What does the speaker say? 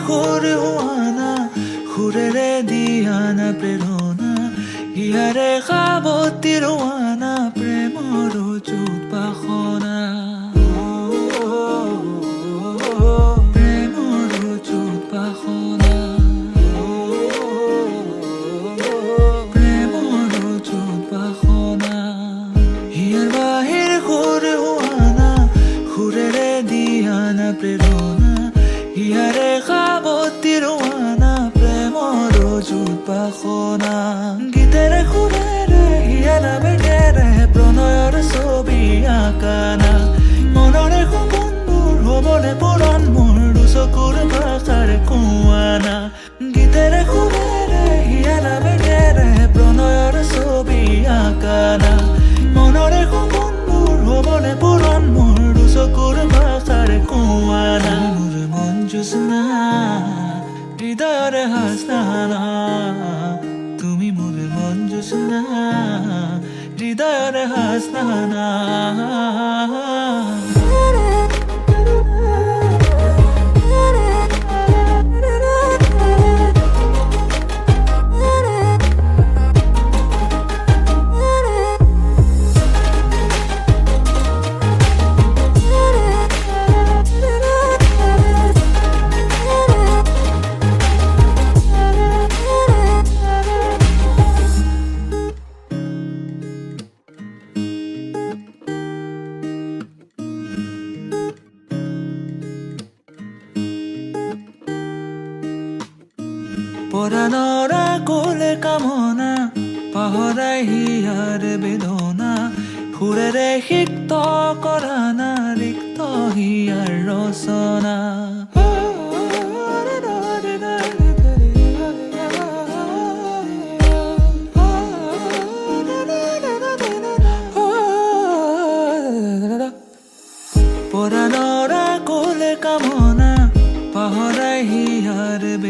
সুৰ হোৱানা সুৰেৰে দিয়ানা প্ৰেৰণা ইয়াৰে সাৱতী ৰোৱানা প্ৰেমৰ যুত বাসনা প্ৰেমৰ যুত বাসনা প্ৰেমৰ যুত বাসনা ইয়াৰ বাহিৰ সুৰ হোৱানা সুৰেৰে দিয়ানা প্ৰেৰণা ইয়াৰে সাৱতী ৰোৱানা প্ৰেমৰ যুত বাসনা গীতেৰে সুৰেৰে হিয়ালা বেগেৰে প্ৰণয়ৰ ছবি আঁকানা মনৰে সপোনবোৰ হ'বনে পূৰণ মোৰ দুচকুৰ ভাষাৰে কোৱানা গীতেৰে সুৰেৰে হিয়ালা বেগেৰে প্ৰণয়ৰ ছবি আঁকানা মনৰে সপোনবোৰ হ'বনে পূৰণ মোৰ দুচকুৰ ভাষাৰে কোৱানা মোৰ মন জোছনা হৃদয়ৰে হাসনা তুমি মোৰ মন জোছনা হৃদয়ৰে হাসনা পৰাণৰা কোলে কামনা পাহৰাই হিয়াৰ বেদনা সুৰেৰে সিক্ত কৰা না ৰিক্ত হিয়াৰ ৰচনা